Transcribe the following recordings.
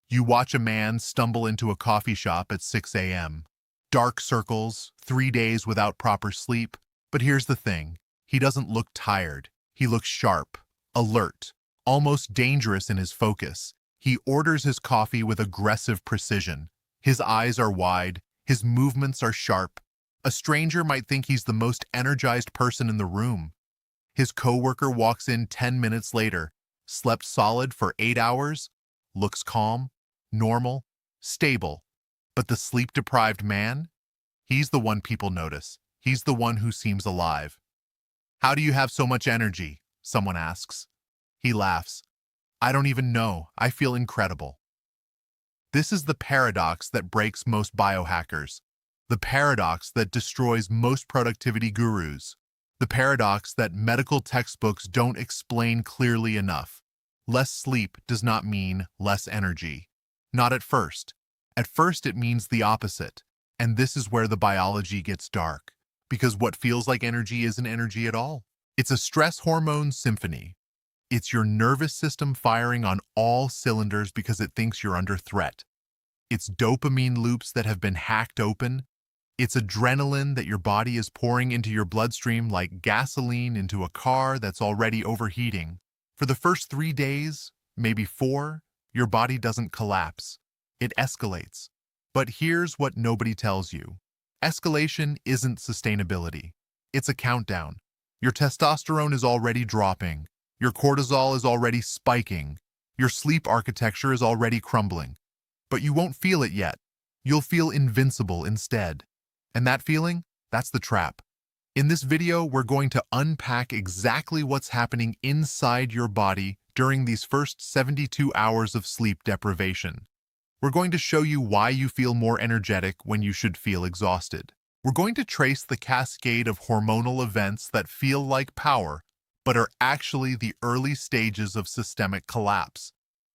You watch a man stumble into a coffee shop at 6 a.m. Dark circles, 3 days without proper sleep. But here's the thing. He doesn't look tired. He looks sharp, alert, almost dangerous in his focus. He orders his coffee with aggressive precision. His eyes are wide. His movements are sharp. A stranger might think he's the most energized person in the room. His coworker walks in 10 minutes later, slept solid for 8 hours, looks calm, normal, stable. But the sleep-deprived man? He's the one people notice. He's the one who seems alive. "How do you have so much energy?" someone asks. He laughs. "I don't even know. I feel incredible." This is the paradox that breaks most biohackers. The paradox that destroys most productivity gurus. The paradox that medical textbooks don't explain clearly enough. Less sleep does not mean less energy. Not at first. At first it means the opposite. And this is where the biology gets dark. Because what feels like energy isn't energy at all. It's a stress hormone symphony. It's your nervous system firing on all cylinders because it thinks you're under threat. It's dopamine loops that have been hacked open. It's adrenaline that your body is pouring into your bloodstream like gasoline into a car that's already overheating. For the first 3 days, maybe 4, your body doesn't collapse. It escalates. But here's what nobody tells you. Escalation isn't sustainability. It's a countdown. Your testosterone is already dropping. Your cortisol is already spiking. Your sleep architecture is already crumbling. But you won't feel it yet. You'll feel invincible instead. And that feeling, that's the trap. In this video, we're going to unpack exactly what's happening inside your body during these first 72 hours of sleep deprivation. We're going to show you why you feel more energetic when you should feel exhausted. We're going to trace the cascade of hormonal events that feel like power, but are actually the early stages of systemic collapse.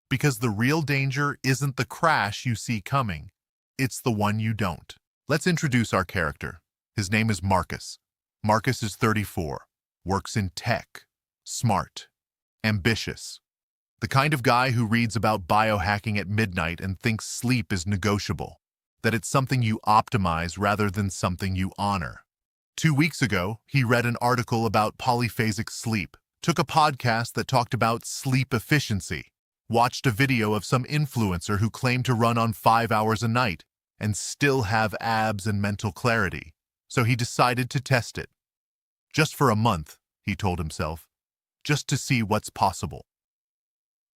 Because the real danger isn't the crash you see coming, it's the one you don't. Let's introduce our character. His name is Marcus. Marcus is 34, works in tech, smart, ambitious. The kind of guy who reads about biohacking at midnight and thinks sleep is negotiable, that it's something you optimize rather than something you honor. 2 weeks ago, he read an article about polyphasic sleep, took a podcast that talked about sleep efficiency, watched a video of some influencer who claimed to run on 5 hours a night and still have abs and mental clarity. So he decided to test it. Just for a month, he told himself, just to see what's possible.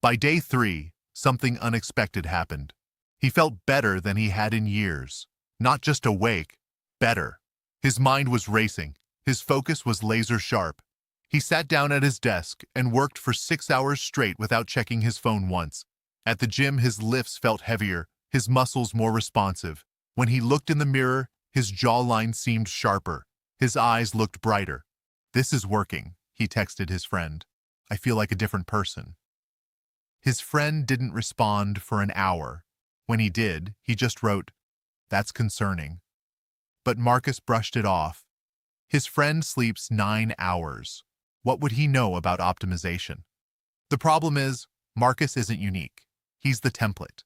By day 3, something unexpected happened. He felt better than he had in years. Not just awake, better. His mind was racing. His focus was laser sharp. He sat down at his desk and worked for 6 hours straight without checking his phone once. At the gym, his lifts felt heavier, his muscles more responsive. When he looked in the mirror, his jawline seemed sharper. His eyes looked brighter. "This is working," he texted his friend. "I feel like a different person." His friend didn't respond for an hour. When he did, he just wrote, "That's concerning." But Marcus brushed it off. His friend sleeps 9 hours. What would he know about optimization? The problem is, Marcus isn't unique. He's the template.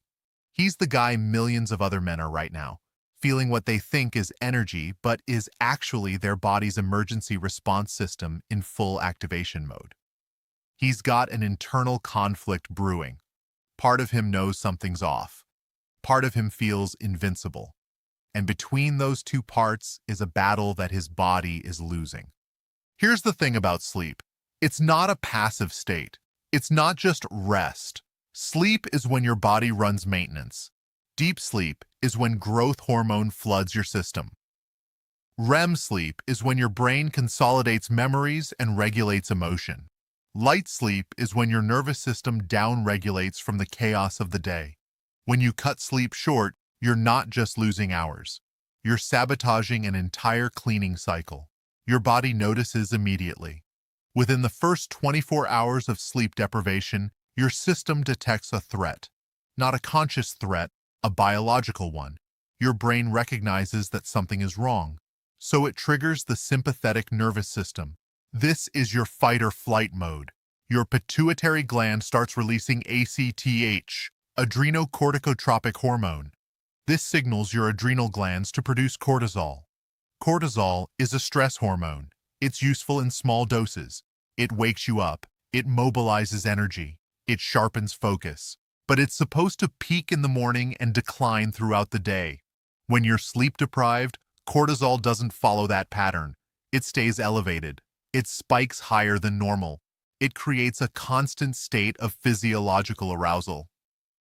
He's the guy millions of other men are right now, feeling what they think is energy, but is actually their body's emergency response system in full activation mode. He's got an internal conflict brewing. Part of him knows something's off. Part of him feels invincible. And between those two parts is a battle that his body is losing. Here's the thing about sleep. It's not a passive state. It's not just rest. Sleep is when your body runs maintenance. Deep sleep is when growth hormone floods your system. REM sleep is when your brain consolidates memories and regulates emotion. Light sleep is when your nervous system downregulates from the chaos of the day. When you cut sleep short, you're not just losing hours. You're sabotaging an entire cleaning cycle. Your body notices immediately. Within the first 24 hours of sleep deprivation, your system detects a threat. Not a conscious threat, a biological one. Your brain recognizes that something is wrong. So it triggers the sympathetic nervous system. This is your fight or flight mode. Your pituitary gland starts releasing ACTH, adrenocorticotropic hormone. This signals your adrenal glands to produce cortisol. Cortisol is a stress hormone. It's useful in small doses. It wakes you up. It mobilizes energy. It sharpens focus. But it's supposed to peak in the morning and decline throughout the day. When you're sleep deprived, cortisol doesn't follow that pattern. It stays elevated. It spikes higher than normal. It creates a constant state of physiological arousal.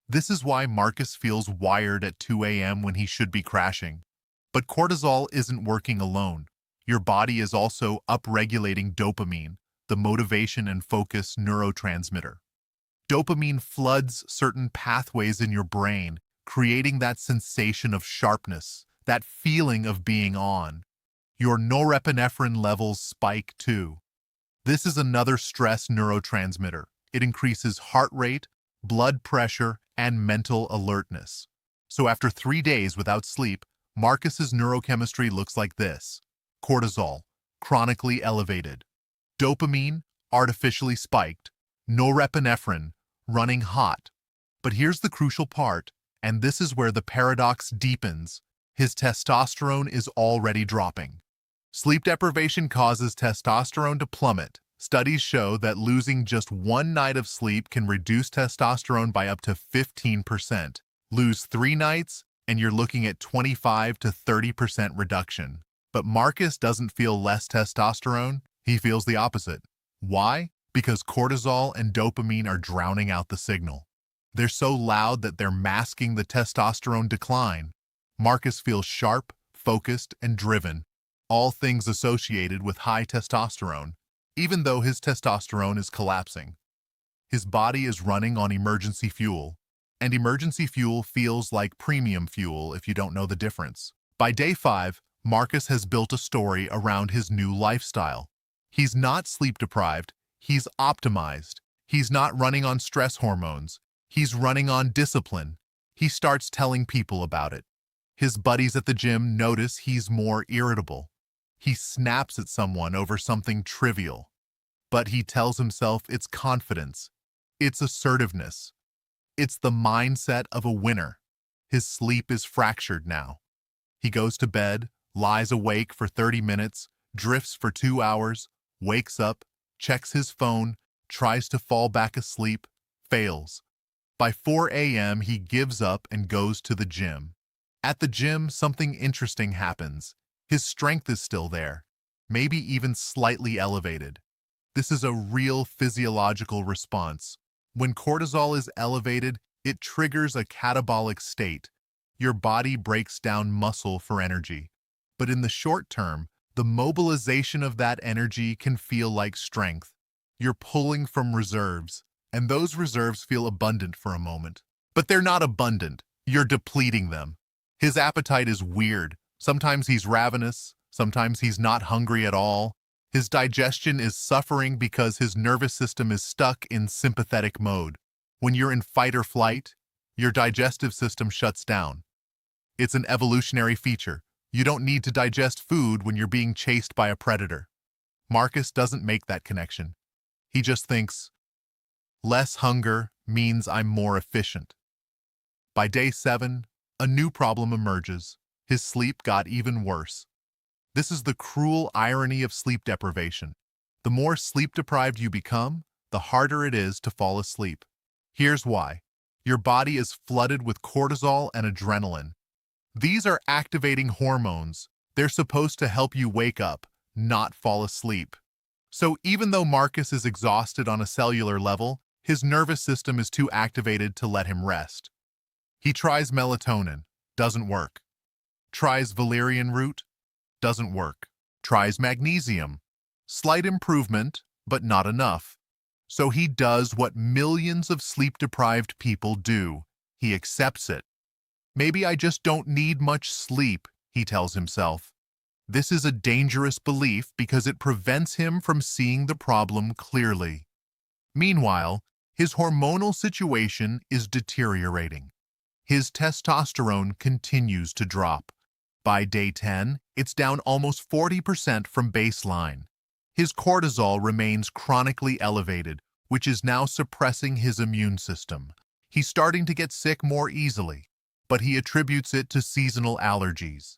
This is why Marcus feels wired at 2 a.m. when he should be crashing. But cortisol isn't working alone. Your body is also upregulating dopamine, the motivation and focus neurotransmitter. Dopamine floods certain pathways in your brain, creating that sensation of sharpness, that feeling of being on. Your norepinephrine levels spike too. This is another stress neurotransmitter. It increases heart rate, blood pressure, and mental alertness. So after 3 days without sleep, Marcus's neurochemistry looks like this. Cortisol, chronically elevated. Dopamine, artificially spiked. Norepinephrine, running hot. But here's the crucial part, and this is where the paradox deepens. His testosterone is already dropping. Sleep deprivation causes testosterone to plummet. Studies show that losing just 1 night of sleep can reduce testosterone by up to 15%. Lose 3 nights, and you're looking at 25 to 30% reduction. But Marcus doesn't feel less testosterone. He feels the opposite. Why? Because cortisol and dopamine are drowning out the signal. They're so loud that they're masking the testosterone decline. Marcus feels sharp, focused, and driven, all things associated with high testosterone, even though his testosterone is collapsing. His body is running on emergency fuel, and emergency fuel feels like premium fuel if you don't know the difference. By day 5, Marcus has built a story around his new lifestyle. He's not sleep deprived, he's optimized. He's not running on stress hormones. He's running on discipline. He starts telling people about it. His buddies at the gym notice he's more irritable. He snaps at someone over something trivial. But he tells himself it's confidence. It's assertiveness. It's the mindset of a winner. His sleep is fractured now. He goes to bed, lies awake for 30 minutes, drifts for 2 hours, wakes up, checks his phone, tries to fall back asleep, fails. By 4 a.m., he gives up and goes to the gym. At the gym, something interesting happens. His strength is still there, maybe even slightly elevated. This is a real physiological response. When cortisol is elevated, it triggers a catabolic state. Your body breaks down muscle for energy. But in the short term, the mobilization of that energy can feel like strength. You're pulling from reserves, and those reserves feel abundant for a moment. But they're not abundant. You're depleting them. His appetite is weird. Sometimes he's ravenous. Sometimes he's not hungry at all. His digestion is suffering because his nervous system is stuck in sympathetic mode. When you're in fight or flight, your digestive system shuts down. It's an evolutionary feature. You don't need to digest food when you're being chased by a predator. Marcus doesn't make that connection. He just thinks, less hunger means I'm more efficient. By day 7, a new problem emerges. His sleep got even worse. This is the cruel irony of sleep deprivation. The more sleep-deprived you become, the harder it is to fall asleep. Here's why. Your body is flooded with cortisol and adrenaline. These are activating hormones. They're supposed to help you wake up, not fall asleep. So even though Marcus is exhausted on a cellular level, his nervous system is too activated to let him rest. He tries melatonin, doesn't work. Tries valerian root, doesn't work. Tries magnesium. Slight improvement, but not enough. So he does what millions of sleep-deprived people do. He accepts it. Maybe I just don't need much sleep, he tells himself. This is a dangerous belief because it prevents him from seeing the problem clearly. Meanwhile, his hormonal situation is deteriorating. His testosterone continues to drop. By day 10, it's down almost 40% from baseline. His cortisol remains chronically elevated, which is now suppressing his immune system. He's starting to get sick more easily, but he attributes it to seasonal allergies.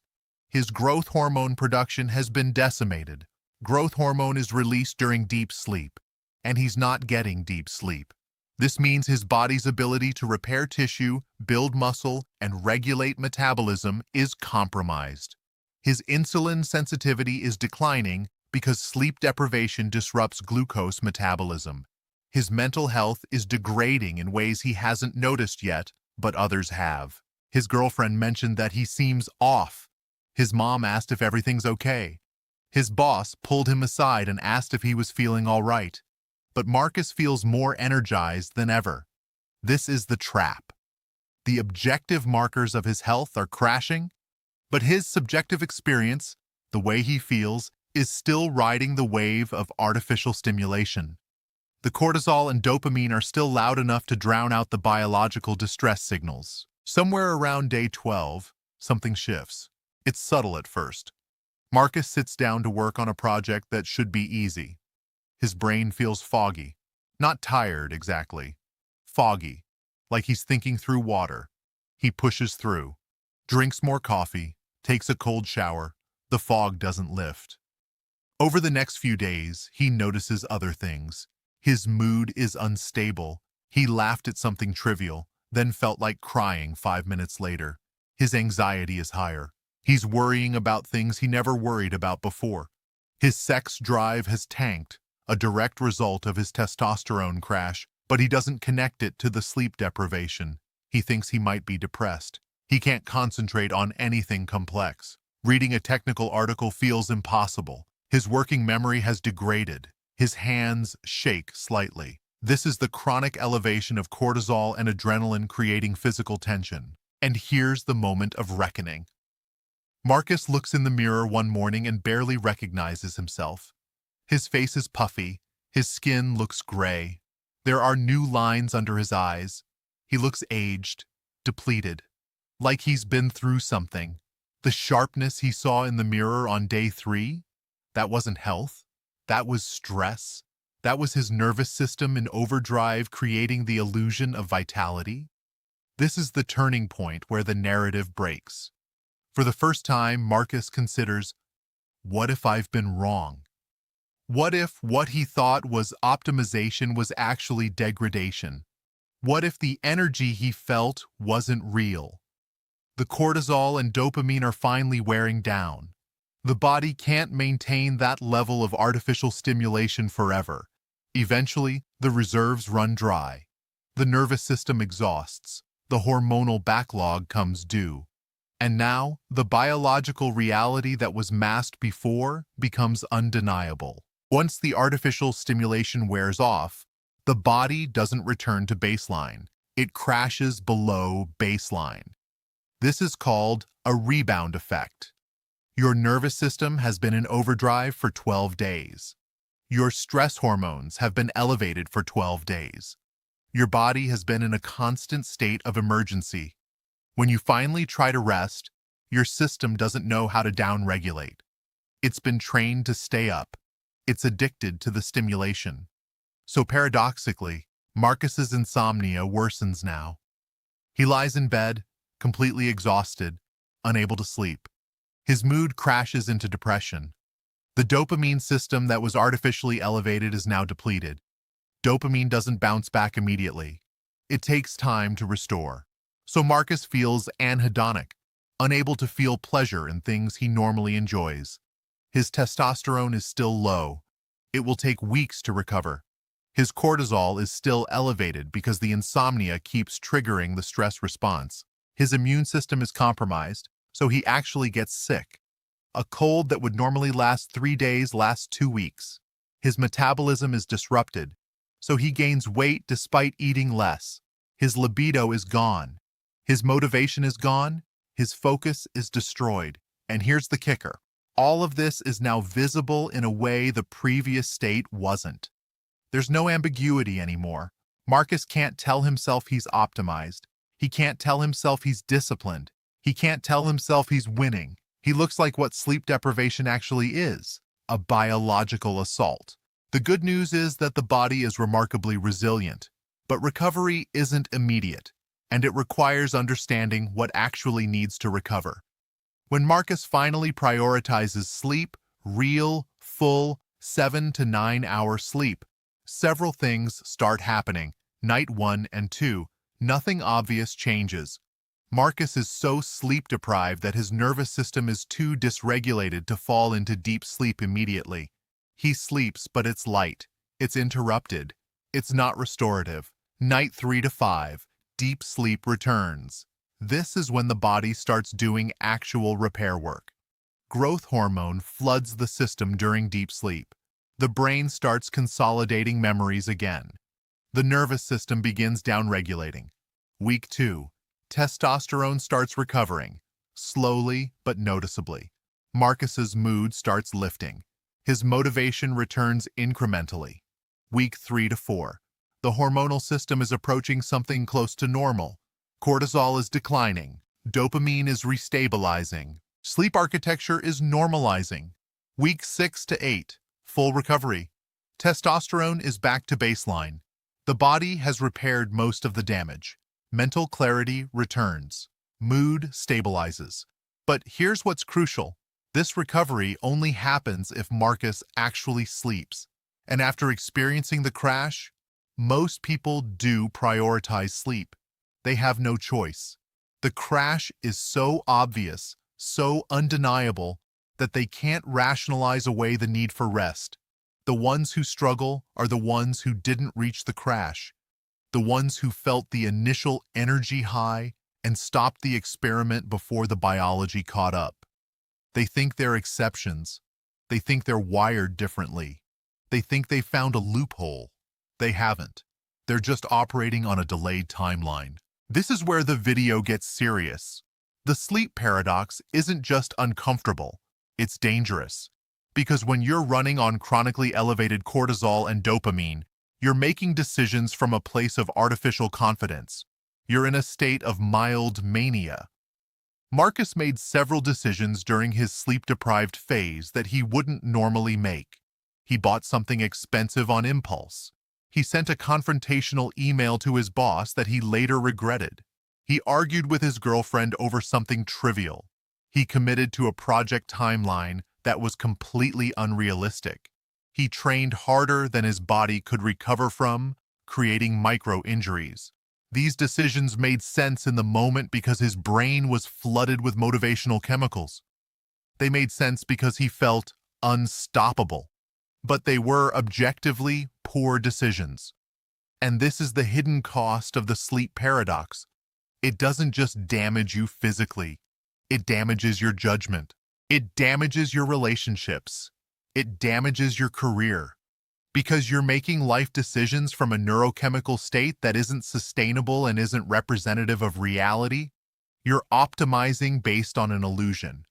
His growth hormone production has been decimated. Growth hormone is released during deep sleep, and he's not getting deep sleep. This means his body's ability to repair tissue, build muscle, and regulate metabolism is compromised. His insulin sensitivity is declining because sleep deprivation disrupts glucose metabolism. His mental health is degrading in ways he hasn't noticed yet, but others have. His girlfriend mentioned that he seems off. His mom asked if everything's okay. His boss pulled him aside and asked if he was feeling all right. But Marcus feels more energized than ever. This is the trap. The objective markers of his health are crashing, but his subjective experience, the way he feels, is still riding the wave of artificial stimulation. The cortisol and dopamine are still loud enough to drown out the biological distress signals. Somewhere around day 12, something shifts. It's subtle at first. Marcus sits down to work on a project that should be easy. His brain feels foggy. Not tired, exactly. Foggy, like he's thinking through water. He pushes through, drinks more coffee, takes a cold shower. The fog doesn't lift. Over the next few days, he notices other things. His mood is unstable. He laughed at something trivial, then felt like crying 5 minutes later. His anxiety is higher. He's worrying about things he never worried about before. His sex drive has tanked, a direct result of his testosterone crash, but he doesn't connect it to the sleep deprivation. He thinks he might be depressed. He can't concentrate on anything complex. Reading a technical article feels impossible. His working memory has degraded. His hands shake slightly. This is the chronic elevation of cortisol and adrenaline creating physical tension. And here's the moment of reckoning. Marcus looks in the mirror one morning and barely recognizes himself. His face is puffy. His skin looks gray. There are new lines under his eyes. He looks aged, depleted, like he's been through something. The sharpness he saw in the mirror on day 3, that wasn't health. That was stress. That was his nervous system in overdrive creating the illusion of vitality. This is the turning point where the narrative breaks. For the first time, Marcus considers, what if I've been wrong? What if what he thought was optimization was actually degradation? What if the energy he felt wasn't real? The cortisol and dopamine are finally wearing down. The body can't maintain that level of artificial stimulation forever. Eventually, the reserves run dry. The nervous system exhausts. The hormonal backlog comes due. And now, the biological reality that was masked before becomes undeniable. Once the artificial stimulation wears off, the body doesn't return to baseline. It crashes below baseline. This is called a rebound effect. Your nervous system has been in overdrive for 12 days. Your stress hormones have been elevated for 12 days. Your body has been in a constant state of emergency. When you finally try to rest, your system doesn't know how to downregulate. It's been trained to stay up. It's addicted to the stimulation. So paradoxically, Marcus's insomnia worsens now. He lies in bed, completely exhausted, unable to sleep. His mood crashes into depression. The dopamine system that was artificially elevated is now depleted. Dopamine doesn't bounce back immediately. It takes time to restore. So Marcus feels anhedonic, unable to feel pleasure in things he normally enjoys. His testosterone is still low. It will take weeks to recover. His cortisol is still elevated because the insomnia keeps triggering the stress response. His immune system is compromised, so he actually gets sick. A cold that would normally last 3 days lasts 2 weeks. His metabolism is disrupted, so he gains weight despite eating less. His libido is gone. His motivation is gone. His focus is destroyed. And here's the kicker. All of this is now visible in a way the previous state wasn't. There's no ambiguity anymore. Marcus can't tell himself he's optimized. He can't tell himself he's disciplined. He can't tell himself he's winning. He looks like what sleep deprivation actually is, a biological assault. The good news is that the body is remarkably resilient. But recovery isn't immediate, and it requires understanding what actually needs to recover. When Marcus finally prioritizes sleep, real, full, 7 to 9 hour sleep, several things start happening. Night 1 and 2, nothing obvious changes. Marcus is so sleep-deprived that his nervous system is too dysregulated to fall into deep sleep immediately. He sleeps, but it's light. It's interrupted. It's not restorative. Night 3 to 5, deep sleep returns. This is when the body starts doing actual repair work. Growth hormone floods the system during deep sleep. The brain starts consolidating memories again. The nervous system begins downregulating. Week 2, testosterone starts recovering, slowly but noticeably. Marcus's mood starts lifting. His motivation returns incrementally. Week 3 to 4, the hormonal system is approaching something close to normal. Cortisol is declining. Dopamine is restabilizing. Sleep architecture is normalizing. Week 6 to 8, full recovery. Testosterone is back to baseline. The body has repaired most of the damage. Mental clarity returns. Mood stabilizes. But here's what's crucial. This recovery only happens if Marcus actually sleeps. And after experiencing the crash, most people do prioritize sleep. They have no choice. The crash is so obvious, so undeniable, that they can't rationalize away the need for rest. The ones who struggle are the ones who didn't reach the crash, the ones who felt the initial energy high and stopped the experiment before the biology caught up. They think they're exceptions. They think they're wired differently. They think they found a loophole. They haven't. They're just operating on a delayed timeline. This is where the video gets serious. The sleep paradox isn't just uncomfortable, it's dangerous. Because when you're running on chronically elevated cortisol and dopamine, you're making decisions from a place of artificial confidence. You're in a state of mild mania. Marcus made several decisions during his sleep-deprived phase that he wouldn't normally make. He bought something expensive on impulse. He sent a confrontational email to his boss that he later regretted. He argued with his girlfriend over something trivial. He committed to a project timeline that was completely unrealistic. He trained harder than his body could recover from, creating micro-injuries. These decisions made sense in the moment because his brain was flooded with motivational chemicals. They made sense because he felt unstoppable. But they were objectively poor decisions. And this is the hidden cost of the sleep paradox. It doesn't just damage you physically. It damages your judgment. It damages your relationships. It damages your career. Because you're making life decisions from a neurochemical state that isn't sustainable and isn't representative of reality, you're optimizing based on an illusion.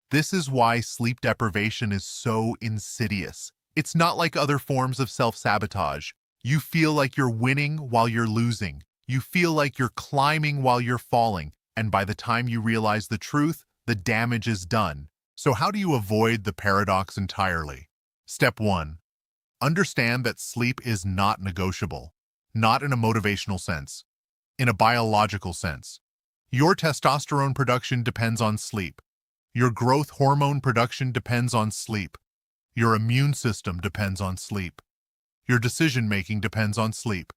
This is why sleep deprivation is so insidious. It's not like other forms of self-sabotage. You feel like you're winning while you're losing. You feel like you're climbing while you're falling. And by the time you realize the truth, the damage is done. So how do you avoid the paradox entirely? Step 1. Understand that sleep is not negotiable. Not in a motivational sense. In a biological sense. Your testosterone production depends on sleep. Your growth hormone production depends on sleep. Your immune system depends on sleep. Your decision-making depends on sleep.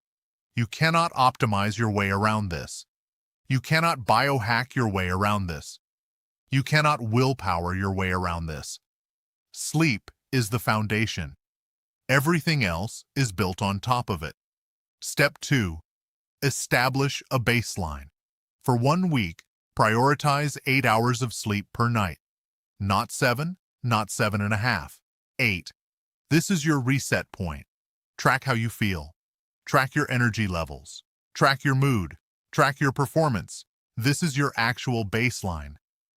You cannot optimize your way around this. You cannot biohack your way around this. You cannot willpower your way around this. Sleep is the foundation. Everything else is built on top of it. Step 2. Establish a baseline. For 1 week, prioritize 8 hours of sleep per night. Not 7, not 7.5. 8. This is your reset point. Track how you feel. Track your energy levels. Track your mood. Track your performance. This is your actual baseline,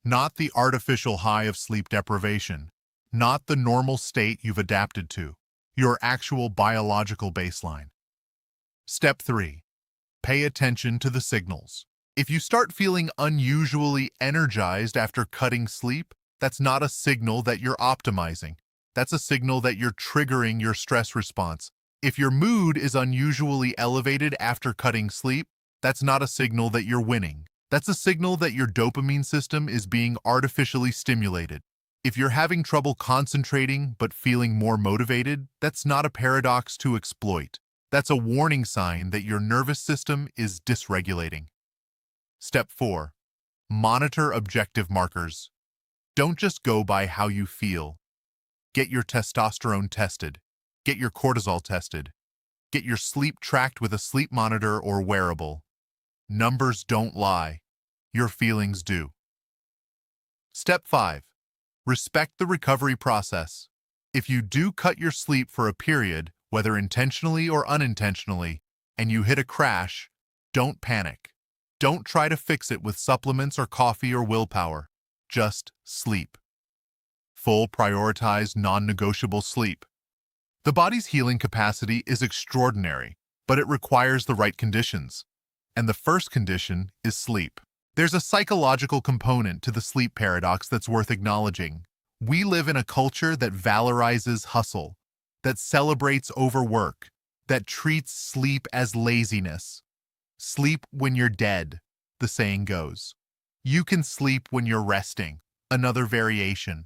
not the artificial high of sleep deprivation, not the normal state you've adapted to, your actual biological baseline. Step 3. Pay attention to the signals. If you start feeling unusually energized after cutting sleep, that's not a signal that you're optimizing. That's a signal that you're triggering your stress response. If your mood is unusually elevated after cutting sleep, that's not a signal that you're winning. That's a signal that your dopamine system is being artificially stimulated. If you're having trouble concentrating but feeling more motivated, that's not a paradox to exploit. That's a warning sign that your nervous system is dysregulating. Step 4. Monitor objective markers. Don't just go by how you feel. Get your testosterone tested. Get your cortisol tested. Get your sleep tracked with a sleep monitor or wearable. Numbers don't lie. Your feelings do. Step 5. Respect the recovery process. If you do cut your sleep for a period, whether intentionally or unintentionally, and you hit a crash, don't panic. Don't try to fix it with supplements or coffee or willpower. Just sleep. Full, prioritized, non-negotiable sleep. The body's healing capacity is extraordinary, but it requires the right conditions. And the first condition is sleep. There's a psychological component to the sleep paradox that's worth acknowledging. We live in a culture that valorizes hustle, that celebrates overwork, that treats sleep as laziness. Sleep when you're dead, the saying goes. You can sleep when you're resting, another variation.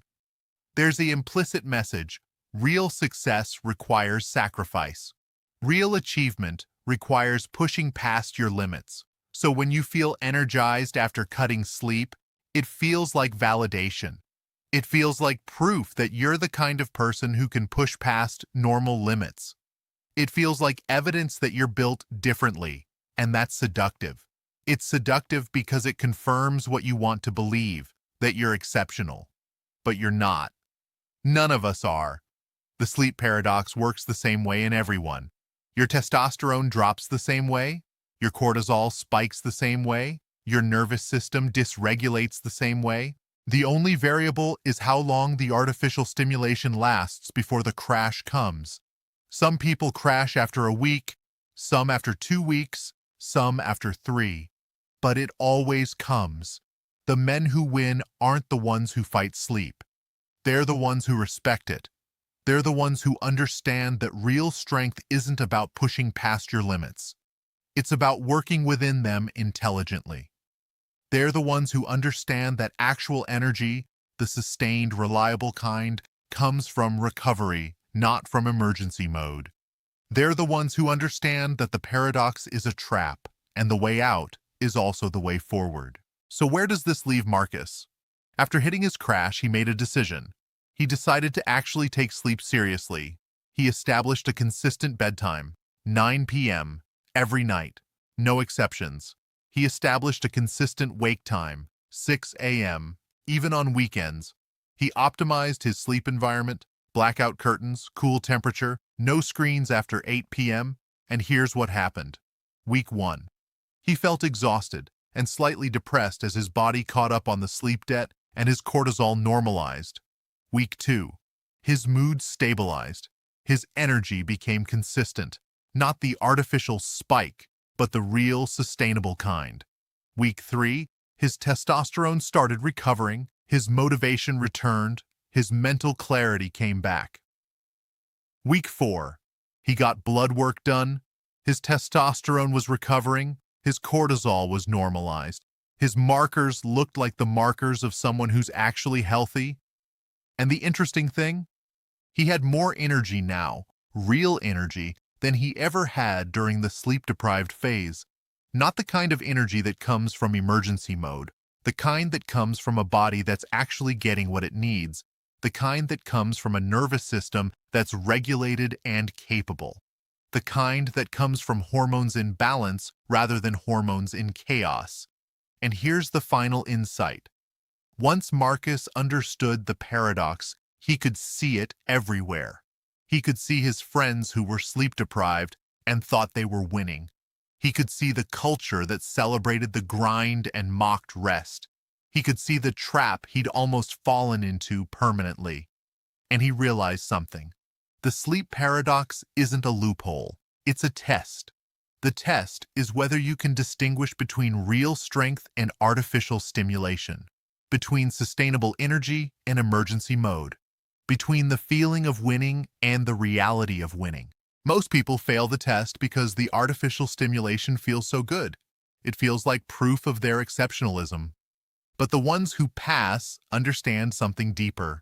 There's the implicit message: real success requires sacrifice. Real achievement requires pushing past your limits. So when you feel energized after cutting sleep, it feels like validation. It feels like proof that you're the kind of person who can push past normal limits. It feels like evidence that you're built differently, and that's seductive. It's seductive because it confirms what you want to believe, that you're exceptional. But you're not. None of us are. The sleep paradox works the same way in everyone. Your testosterone drops the same way. Your cortisol spikes the same way. Your nervous system dysregulates the same way. The only variable is how long the artificial stimulation lasts before the crash comes. Some people crash after a week, some after 2 weeks, some after 3. But it always comes. The men who win aren't the ones who fight sleep. They're the ones who respect it. They're the ones who understand that real strength isn't about pushing past your limits. It's about working within them intelligently. They're the ones who understand that actual energy, the sustained, reliable kind, comes from recovery, not from emergency mode. They're the ones who understand that the paradox is a trap, and the way out is also the way forward. So where does this leave Marcus? After hitting his crash, he made a decision. He decided to actually take sleep seriously. He established a consistent bedtime, 9 p.m., every night, no exceptions. He established a consistent wake time, 6 a.m., even on weekends. He optimized his sleep environment, blackout curtains, cool temperature, no screens after 8 p.m., and here's what happened. Week 1. He felt exhausted and slightly depressed as his body caught up on the sleep debt and his cortisol normalized. Week 2. His mood stabilized. His energy became consistent, not the artificial spike, but the real sustainable kind. Week 3. His testosterone started recovering, his motivation returned, his mental clarity came back. Week 4. He got blood work done, his testosterone was recovering, his cortisol was normalized, his markers looked like the markers of someone who's actually healthy. And the interesting thing? He had more energy now, real energy, than he ever had during the sleep-deprived phase. Not the kind of energy that comes from emergency mode, the kind that comes from a body that's actually getting what it needs, the kind that comes from a nervous system that's regulated and capable, the kind that comes from hormones in balance rather than hormones in chaos. And here's the final insight. Once Marcus understood the paradox, he could see it everywhere. He could see his friends who were sleep-deprived and thought they were winning. He could see the culture that celebrated the grind and mocked rest. He could see the trap he'd almost fallen into permanently. And he realized something. The sleep paradox isn't a loophole. It's a test. The test is whether you can distinguish between real strength and artificial stimulation, between sustainable energy and emergency mode, between the feeling of winning and the reality of winning. Most people fail the test because the artificial stimulation feels so good. It feels like proof of their exceptionalism. But the ones who pass understand something deeper.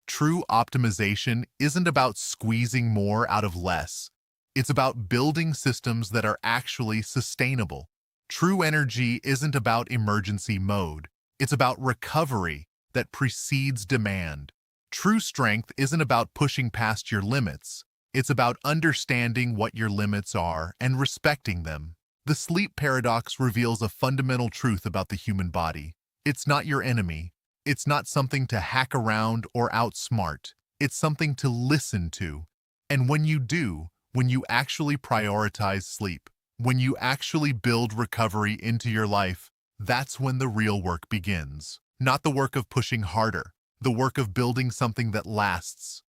True optimization isn't about squeezing more out of less. It's about building systems that are actually sustainable. True energy isn't about emergency mode. It's about recovery that precedes demand. True strength isn't about pushing past your limits. It's about understanding what your limits are and respecting them. The sleep paradox reveals a fundamental truth about the human body. It's not your enemy. It's not something to hack around or outsmart. It's something to listen to. And when you do, when you actually prioritize sleep, when you actually build recovery into your life, that's when the real work begins. Not the work of pushing harder, the work of building something that lasts.